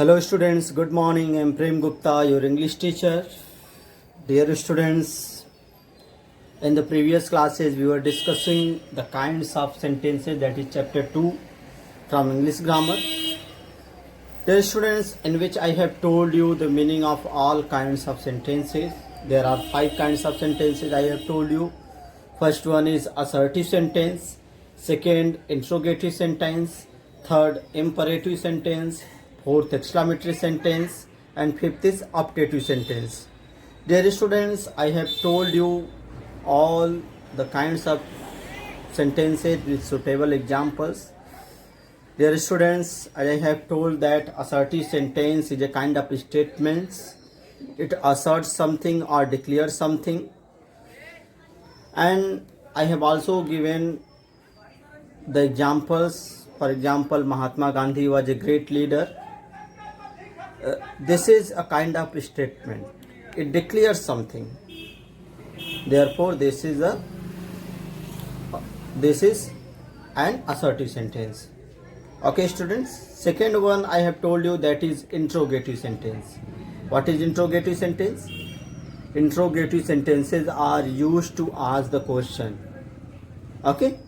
Hello students, good morning. I am Prem Gupta, your English teacher. Dear students, in the previous classes we were discussing the kinds of sentences, that is chapter 2 from English grammar. Dear students, in which I have told you the meaning of all kinds of sentences. There are 5 kinds of sentences I have told you. First one is assertive sentence, second interrogative sentence, third imperative sentence, fourth exclamatory sentence, and fifth is optative sentence. Dear students, I have told you all the kinds of sentences with suitable examples. Dear students, I have told that assertive sentence is a kind of statements. It asserts something or declares something. And I have also given the examples. For example, Mahatma Gandhi was a great leader. This is a kind of statement. It declares something. Therefore, this is an assertive sentence. Okay, students. Second one I have told you, that is interrogative sentence. What is interrogative sentence? Interrogative sentences are used to ask the question. Okay?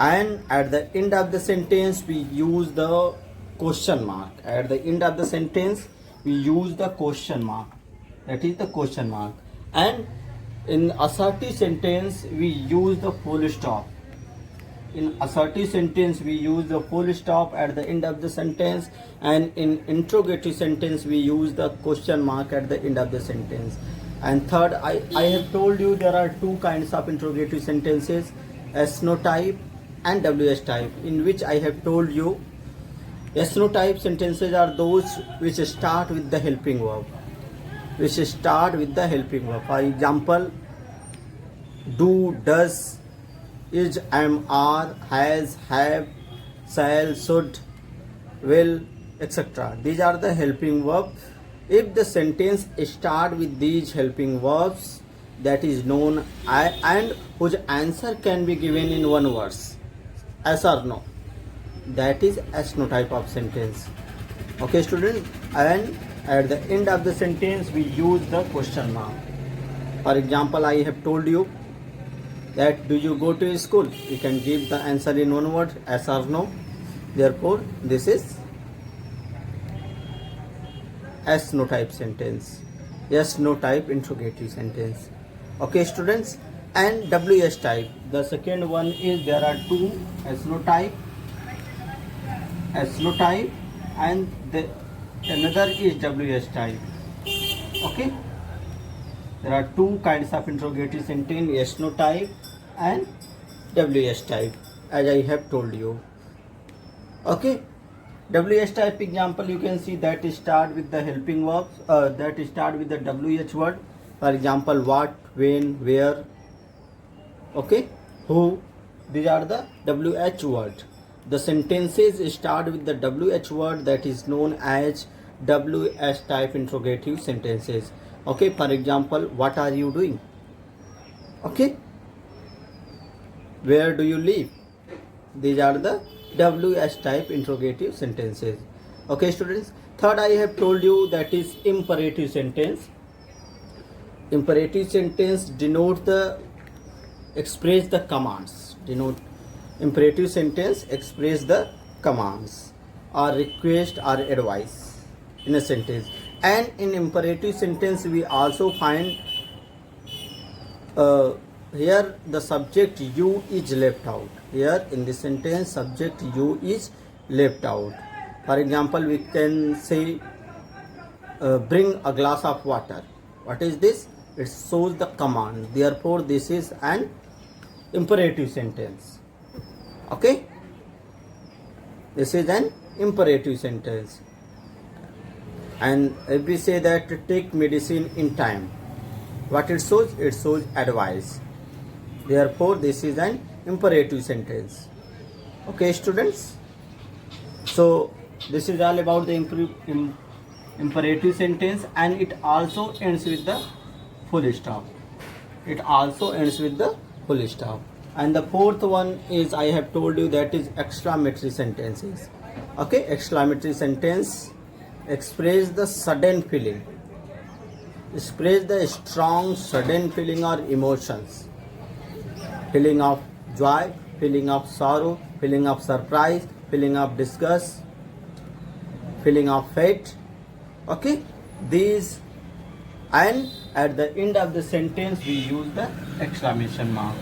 And at the end of the sentence we use the question mark. At the end of the sentence we use the question mark. That is the question mark. And in assertive sentence we use the full stop. In assertive sentence we use the full stop at the end of the sentence, and in interrogative sentence we use the question mark at the end of the sentence. And third, I have told you there are 2 kinds of interrogative sentences, S-no type and WS type, in which I have told you S-no type sentences are those which start with the helping verb. For example, do, does, is, am, are, has, have, shall, should, will, etc. These are the helping verbs. If the sentence start with these helping verbs, that is known and whose answer can be given in one verse, yes or no, that is S-no type of sentence. Okay, students. And at the end of the sentence we use the question mark. For example, I have told you that do you go to school? You can give the answer in one word, yes or no. Therefore, this is S-no type sentence. S-no type interrogative sentence. Okay, students. And WS type. The second one is, there are 2, S-no type, and another is WS type. Okay. There are 2 kinds of interrogative sentence, S-no type and WS type, as I have told you. Okay. WS type example, you can see that start with the helping verbs, that start with the WH word. For example, what, when, where, okay, who. These are the WH word. The sentences start with the WH word, that is known as WS type interrogative sentences. Okay, for example, what are you doing? Okay, where do you live? These are the WS type interrogative sentences. Okay, students. Third, I have told you, that is imperative sentence. Imperative sentence express the commands. Imperative sentence express the commands or request or advice in a sentence. And in imperative sentence we also find here the subject you is left out. Here in this sentence subject you is left out. For example, we can say bring a glass of water. What is this? It shows the command. Therefore, this is an imperative sentence. Okay, this is an imperative sentence. And if we say that take medicine in time, what it shows? It shows advice. Therefore, this is an imperative sentence. Okay, students. So this is all about the imperative sentence, and it also ends with the full stop. And the fourth one is, I have told you, that is exclamatory sentences. Okay, exclamatory sentence express the sudden feeling, express the strong sudden feeling or emotions, feeling of joy, feeling of sorrow, feeling of surprise, feeling of disgust, feeling of hate. Okay, these, and at the end of the sentence we use the exclamation mark.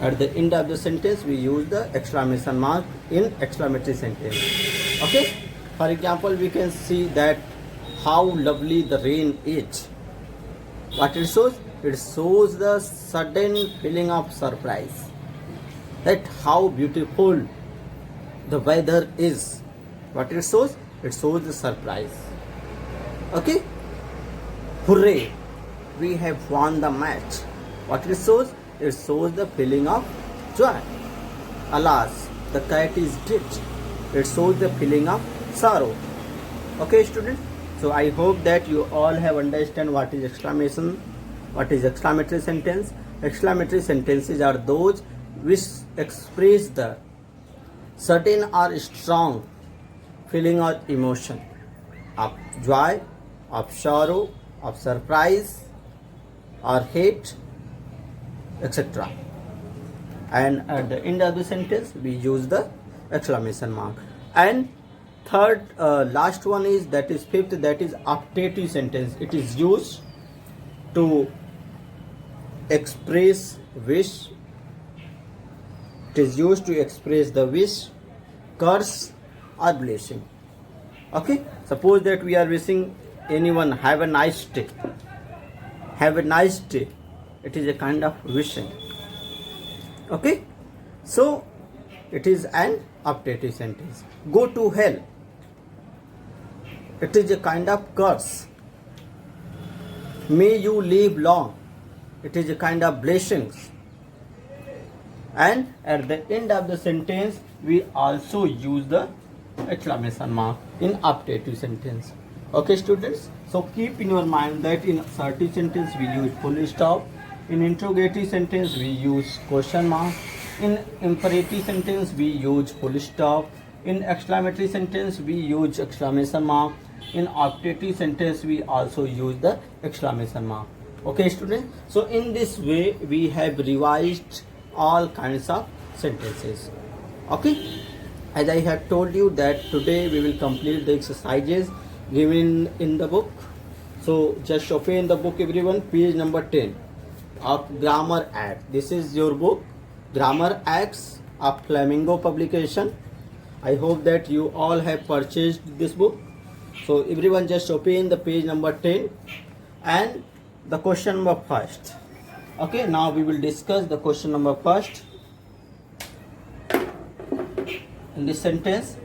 At the end of the sentence we use the exclamation mark in exclamatory sentence. Okay, for example, we can see that how lovely the rain is. What it shows? It shows the sudden feeling of surprise, that how beautiful the weather is. What it shows? It shows the surprise. Okay, hooray, we have won the match. What it shows? It shows the feeling of joy. Alas, the cat is dead. It shows the feeling of sorrow. Okay, students, so I hope that you all have understand what is exclamation, what is exclamatory sentence. Exclamatory sentences are those which express the certain or strong feeling or emotion of joy, of sorrow, of surprise, or hate, etc. And at the end of the sentence we use the exclamation mark. And third, last one is, that is fifth, that is optative sentence. It is used to express wish. It is used to express the wish, curse, or blessing. Okay, suppose that we are wishing anyone have a nice day. Have a nice day. It is a kind of wishing. Okay, so it is an optative sentence. Go to hell. It is a kind of curse. May you live long. It is a kind of blessings. And at the end of the sentence we also use the exclamation mark in optative sentence. Okay, students, so keep in your mind that in assertive sentence we use full stop, in interrogative sentence we use question mark, in imperative sentence we use full stop, in exclamatory sentence we use exclamation mark, in optative sentence we also use the exclamation mark. Okay, students, so in this way we have revised all kinds of sentences. Okay, as I have told you that today we will complete the exercises given in the book. So just open the book, everyone, page number 10 of Grammar Act. This is your book, Grammar Acts of Flamingo publication. I hope that you all have purchased this book. So everyone just open the page number 10 and the question number first. Okay, now we will discuss the question number first. In this sentence,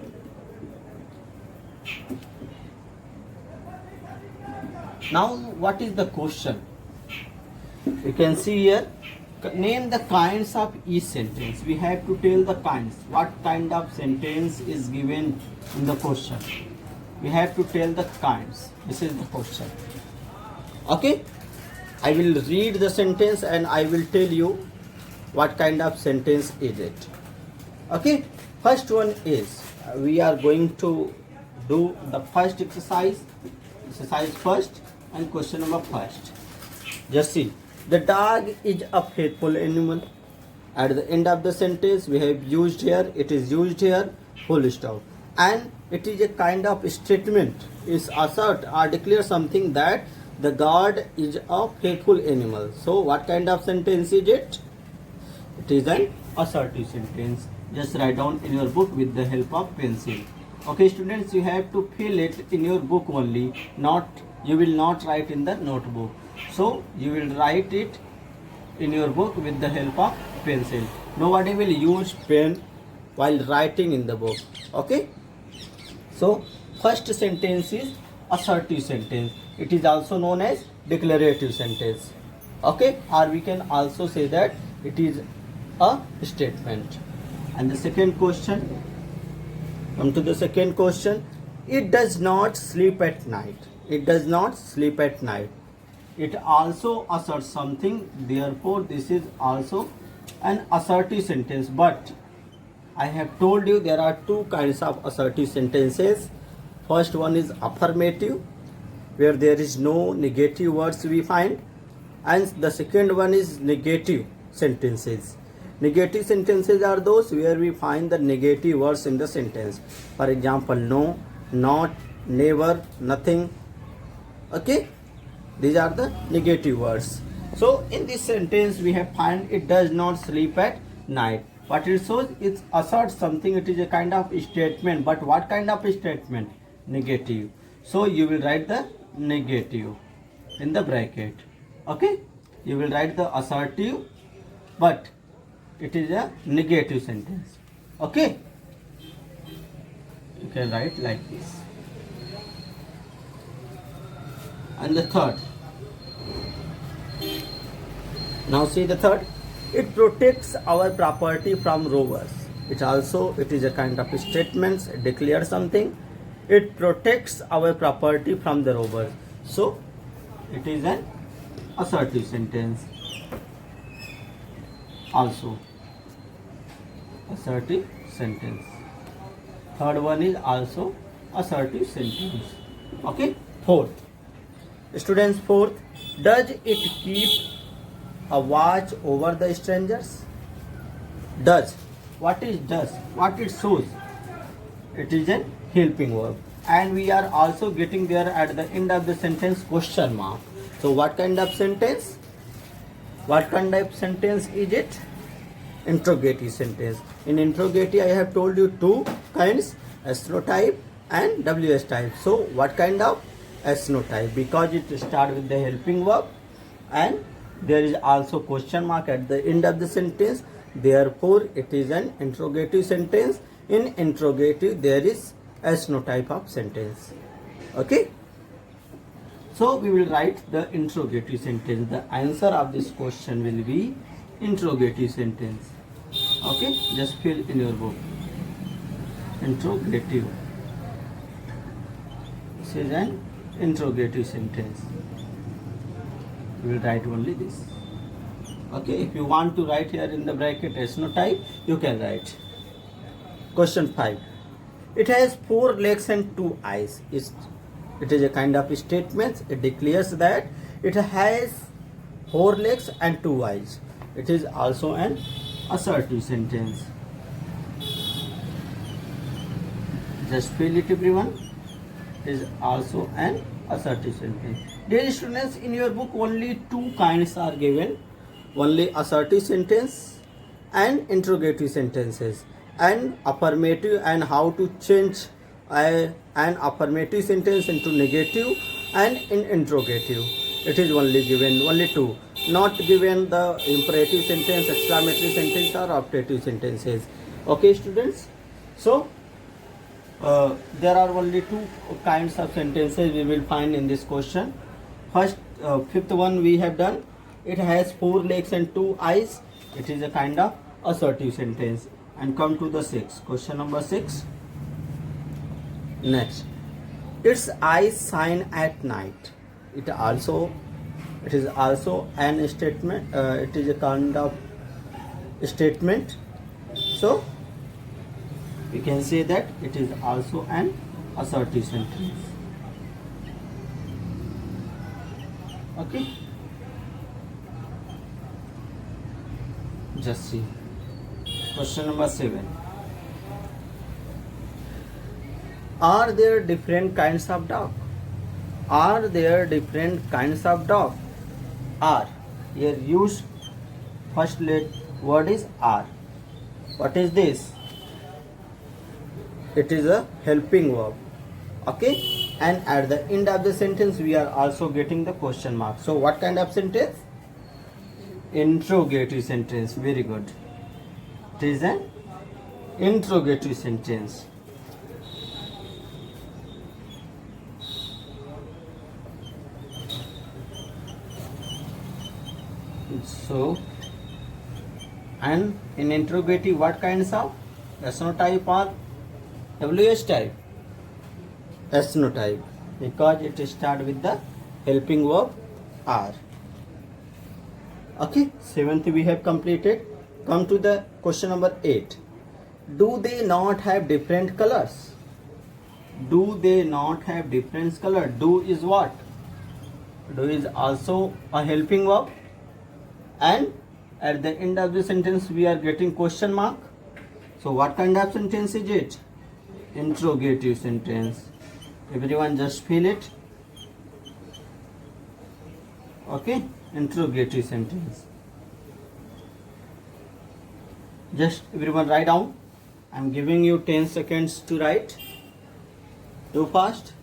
now what is the question? You can see here, name the kinds of each sentence. We have to tell the kinds. What kind of sentence is given in the question? We have to tell the kinds. This is the question. Okay, I will read the sentence and I will tell you what kind of sentence is it. Okay, first one is, we are going to do the first exercise first, and question number first. Just see, the dog is a faithful animal. At the end of the sentence we have used here, it is used here, full stop, and it is a kind of statement, is assert or declare something that the God is a faithful animal. So what kind of sentence is it? It is an assertive sentence. Just write down in your book with the help of pencil. Okay, students, you have to fill it in your book only, not, you will not write in the notebook. So you will write it in your book with the help of pencil. Nobody will use pen while writing in the book. Okay, so first sentence is assertive sentence. It is also known as declarative sentence. Okay, or we can also say that it is a statement. And the second question, come to the second question. It does not sleep at night. It does not sleep at night. It also asserts something, therefore this is also an assertive sentence. But I have told you there are two kinds of assertive sentences. First one is affirmative, where there is no negative words we find, and the second one is negative sentences. Negative sentences are those where we find the negative words in the sentence. For example, no, not, never, nothing. Okay, these are the negative words. So in this sentence we have find it does not sleep at night. What it shows, it asserts something. It is a kind of statement, but what kind of statement? Negative. So you will write the negative in the bracket. Okay, you will write the assertive, but it is a negative sentence. Okay, you can write like this. And the third, now see the third, it protects our property from robbers. It is a kind of statements, it declares something. It protects our property from the robbers. So it is an assertive sentence. Also assertive sentence. Third one is also assertive sentence. Okay. Fourth, students, fourth, does it keep a watch over the strangers? Does. What is does? What it shows? It is an helping verb, and we are also getting there at the end of the sentence question mark. So what kind of sentence? What kind of sentence is it? Interrogative sentence. In interrogative I have told you two kinds, SNO type and WS type. So what kind of SNO type? Because it starts with the helping verb and there is also question mark at the end of the sentence, therefore it is an interrogative sentence. In interrogative there is SNO type of sentence. Okay, so we will write the interrogative sentence. The answer of this question will be interrogative sentence. Okay, just fill in your book. Interrogative. This is an interrogative sentence. We will write only this. Okay, if you want to write here in the bracket SNO type, you can write. Question 5. It has 4 legs and 2 eyes. It is a kind of statement. It declares that it has 4 legs and 2 eyes. It is also an assertive sentence. Just fill it, everyone. It is also an assertive sentence. Dear students, in your book only 2 kinds are given. Only assertive sentence and interrogative sentences, and affirmative, and how to change an affirmative sentence into negative, and in interrogative it is only given only 2, not given the imperative sentence, exclamatory sentence or optative sentences. Okay students, so there are only 2 kinds of sentences we will find in this question. First, fifth one we have done. It has 4 legs and 2 eyes. It is a kind of assertive sentence. And come to the 6th. Question number 6. Next. Its eyes shine at night. It is also an statement. It is a kind of statement. So we can say that it is also an assertive sentence. Okay. Just see. Question number 7. Are there different kinds of dog? Are there different kinds of dog? Are. Here used first word is are. What is this? It is a helping verb. Okay. And at the end of the sentence we are also getting the question mark. So what kind of sentence? Interrogative sentence. Very good. It is an interrogative sentence. So, and in interrogative what kinds of? SNO type or WS type? SNO type, because it starts with the helping verb are. Okay, 7th we have completed. Come to the question number 8. Do they not have different colors? Do they not have different color? Do is what? Do is also a helping verb, and at the end of the sentence we are getting question mark. So what kind of sentence is it? Interrogative sentence. Everyone just feel it. Okay, interrogative sentence. Just everyone write down. I'm giving you 10 seconds to write. Too fast?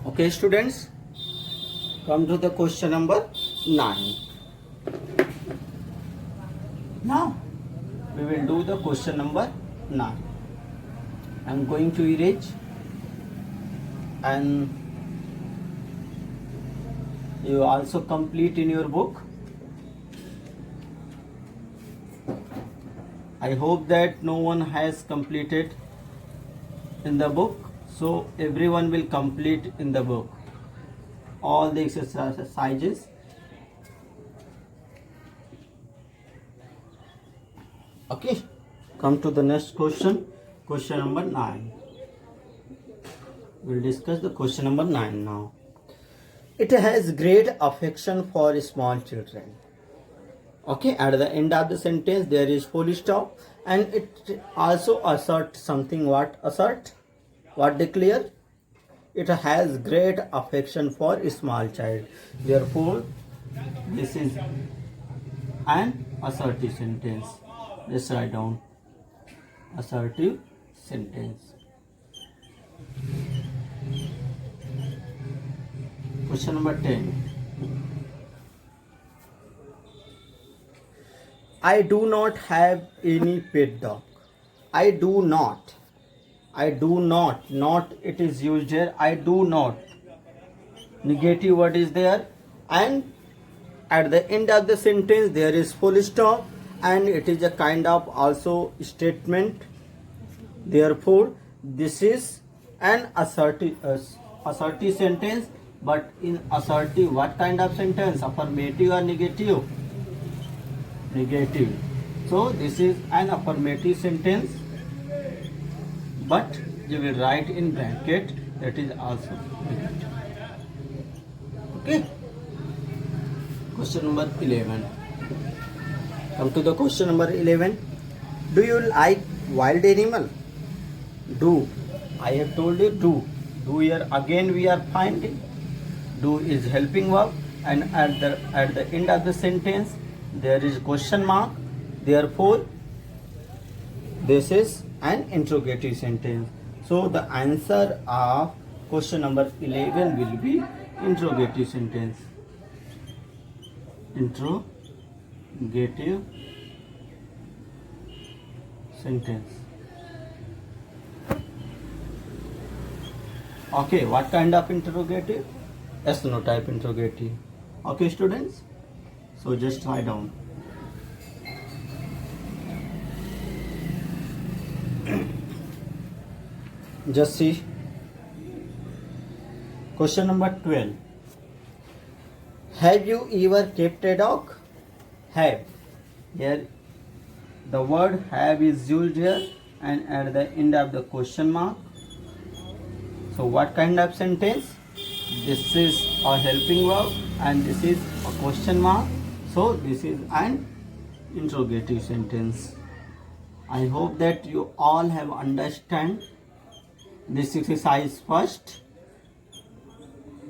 Okay, students, come to the question number 9. Now, we will do the question number 9. I am going to erase, and you also complete in your book. I hope that no one has completed in the book, so everyone will complete in the book all the exercises. Okay, come to the next question. Question number 9. We'll discuss the question number 9 now. It has great affection for small children. Okay, at the end of the sentence there is full stop, and it also assert something. What assert? What declare? It has great affection for a small child. Therefore, this is an assertive sentence. Let's write down assertive sentence. Question number 10. I do not have any pet dog. I do not. Not it is used here. I do not. Negative word is there, and at the end of the sentence there is full stop, and it is a kind of also statement. Therefore, this is an assertive sentence. But in assertive, what kind of sentence? Affirmative or negative? Negative. So this is an affirmative sentence, but you will write in bracket that is also negative. Okay. Question number 11. Come to the question number 11. Do you like wild animal? Do. I have told you do. Do here again we are finding. Do is helping verb, and at the end of the sentence there is question mark. Therefore, this is an interrogative sentence. So the answer of question number 11 will be interrogative sentence. Interrogative sentence. Okay, what kind of interrogative? Yes, no type interrogative. Okay, students, so just write down. Just see question number 12. Have you ever kept a dog? Have. Here the word have is used here, and at the end of the question mark. So what kind of sentence? This is a helping verb, and this is a question mark. So this is an interrogative sentence. I hope that you all have understand this exercise first,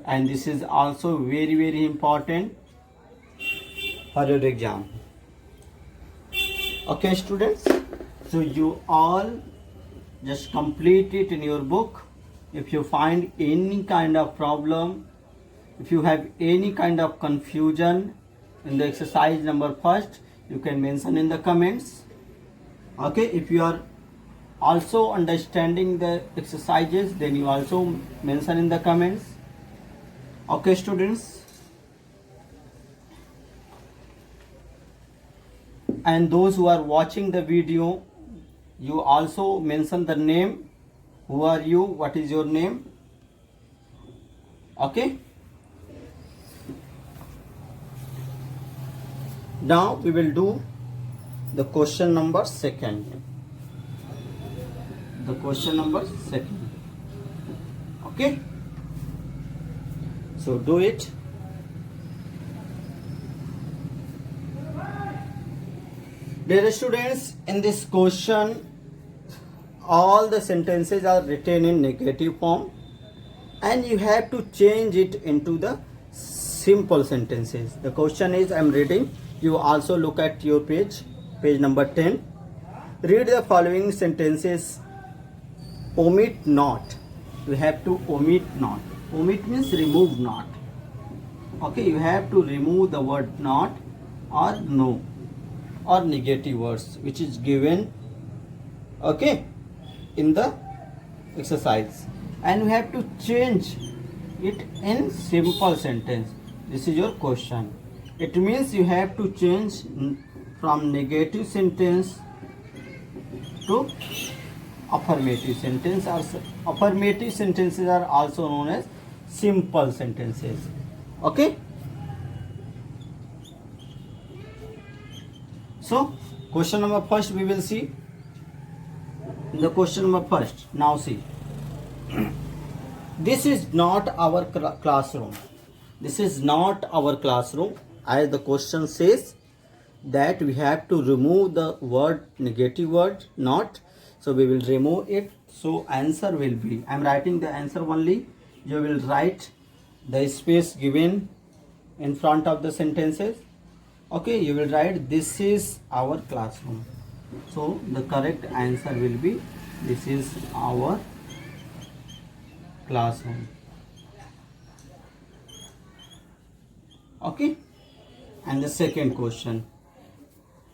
and this is also very, very important for your exam. Okay, students, so you all just complete it in your book. If you find any kind of problem, if you have any kind of confusion in the exercise number first, you can mention in the comments. Okay, if you are also understanding the exercises, then you also mention in the comments. Okay, students, and those who are watching the video, you also mention the name. Who are you? What is your name? Okay. Now we will do the question number second. The question number second. Okay. So do it. Dear students, in this question, all the sentences are written in negative form and you have to change it into the simple sentences. The question is, I am reading. You also look at your page number 10. Read the following sentences. Omit not. You have to omit not. Omit means remove not. Okay, you have to remove the word not or no or negative words which is given, okay, in the exercise, and you have to change it in simple sentence. This is your question. It means you have to change from negative sentence to affirmative sentence, or affirmative sentences are also known as simple sentences. Okay. So question number first we will see. The question number first. Now see. This is not our classroom. This is not our classroom. As the question says that we have to remove the word, negative word, not. So we will remove it. So answer will be, I am writing the answer only. You will write the space given in front of the sentences. Okay, you will write this is our classroom. So the correct answer will be this is our classroom. Okay. And the second question,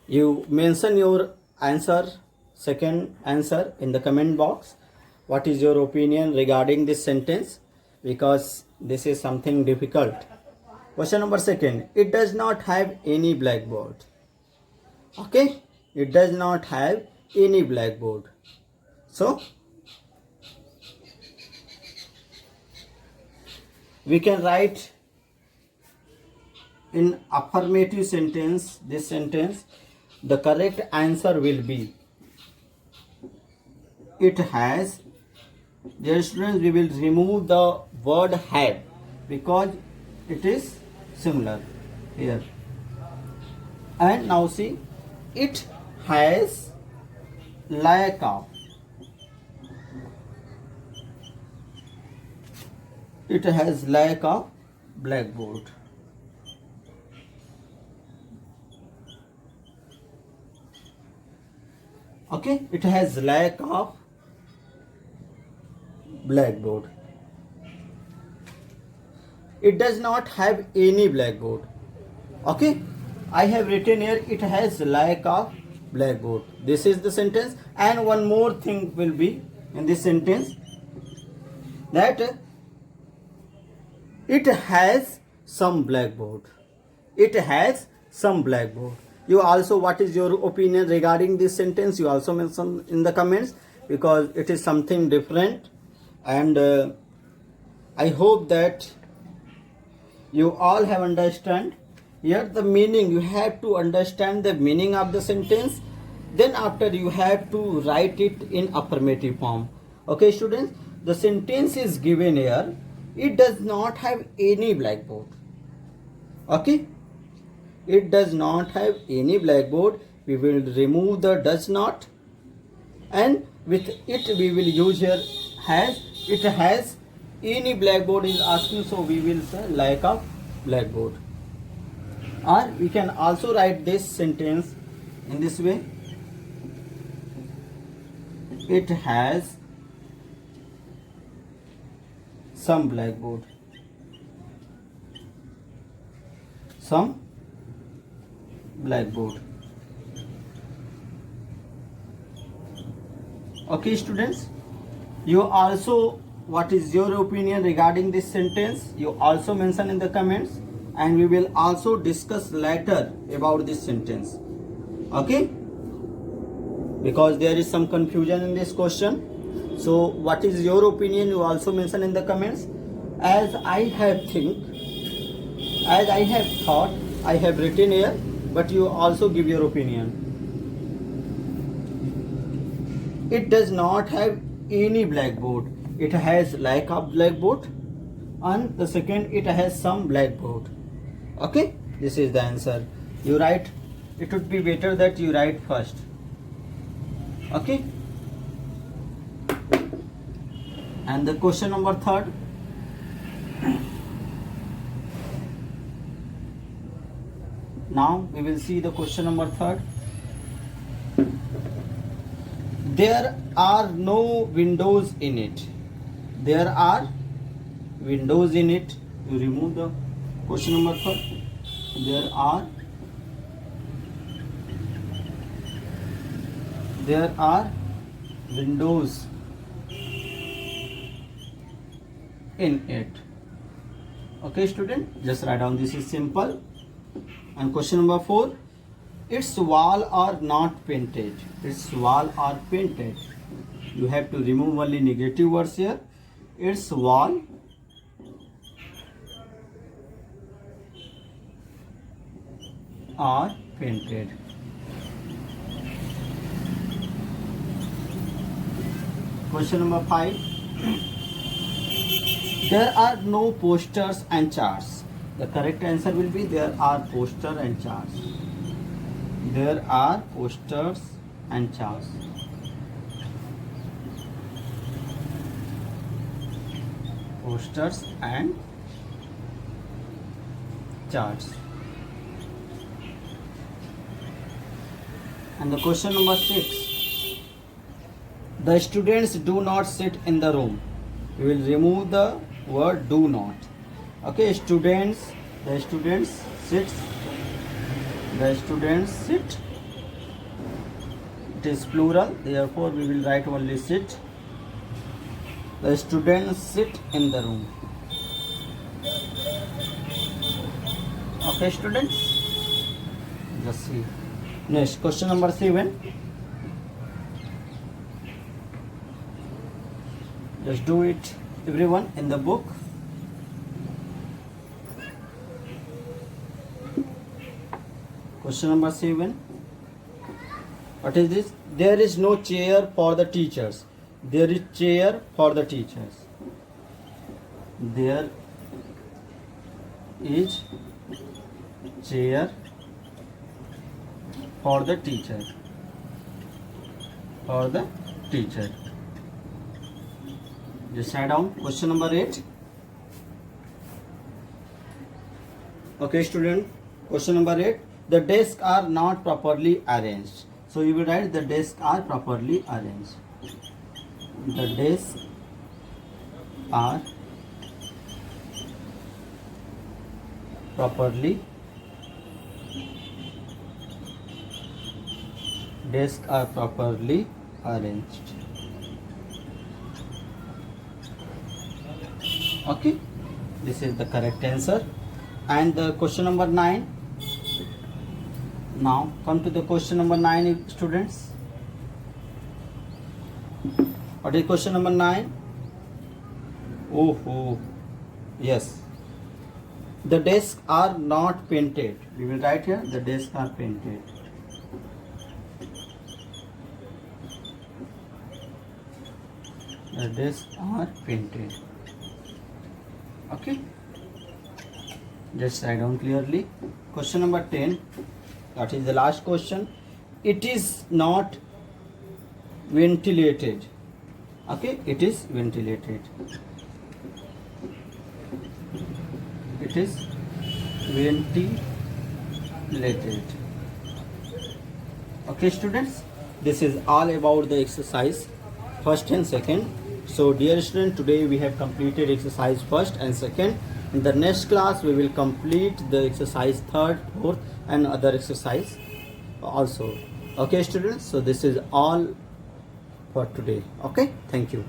you mention your answer, second answer in the comment box. What is your opinion regarding this sentence? Because this is something difficult. Question number second, it does not have any blackboard. Okay, it does not have any blackboard. So we can write in affirmative sentence, this sentence, the correct answer will be it has. Dear students, we will remove the word have because it is similar here. And now see, it has lack of. It has lack of blackboard. Okay, it has lack of blackboard. It does not have any blackboard. Okay, I have written here it has lack of blackboard. This is the sentence, and one more thing will be in this sentence, that it has some blackboard. It has some blackboard. You also, what is your opinion regarding this sentence? You also mention in the comments because it is something different, and I hope that you all have understand. Here the meaning, you have to understand the meaning of the sentence, then after you have to write it in affirmative form. Okay students, the sentence is given here, it does not have any blackboard. Okay, it does not have any blackboard. We will remove the does not, and with it we will use here has. It has any blackboard is asking, so we will say lack of blackboard. Or we can also write this sentence in this way, it has some blackboard. Some blackboard. Okay students, you also, what is your opinion regarding this sentence? You also mention in the comments, and we will also discuss later about this sentence. Okay, because there is some confusion in this question. So what is your opinion? You also mention in the comments. As I have thought, I have written here, but you also give your opinion. It does not have any blackboard. It has lack of blackboard, and the second, it has some blackboard. Okay, this is the answer. You write. It would be better that you write first. Okay. And the question number 3rd. Now we will see the question number 3rd. There are no windows in it. There are windows in it. You remove the question number 3rd. There are windows in it. Okay, student, just write down. This is simple. And question number 4. Its wall are not painted. Its wall are painted. You have to remove only negative words here. Its wall are painted. Question number 5. There are no posters and charts. The correct answer will be there are posters and charts. There are posters and charts. Posters and charts. And the question number 6. The students do not sit in the room. We will remove the word do not. Okay, students, the students sit. The students sit. It is plural, therefore we will write only sit. The students sit in the room. Okay, students. Just see. Next, question number 7. Just do it, everyone, in the book. Question number 7. What is this? There is no chair for the teachers. There is chair for the teachers. There is chair for the teacher. For the teacher. Just write down. Question number 8. Okay, student. Question number 8. The desks are not properly arranged. So you will write the desks are properly arranged. The desks are properly arranged. Okay, this is the correct answer. And the question number 9. Now come to the question number 9, students. What is question number 9? Oh, yes. The desks are not painted. We will write here the desks are painted. The desks are painted. Okay. Just write down clearly. Question number 10. That is the last question. It is not ventilated. Okay, it is ventilated. It is ventilated. Okay, students, this is all about the exercise first and second. So dear student, today we have completed exercise first and second. In the next class we will complete the exercise third, fourth and other exercise also. Okay, students, so this is all for today. Okay, thank you.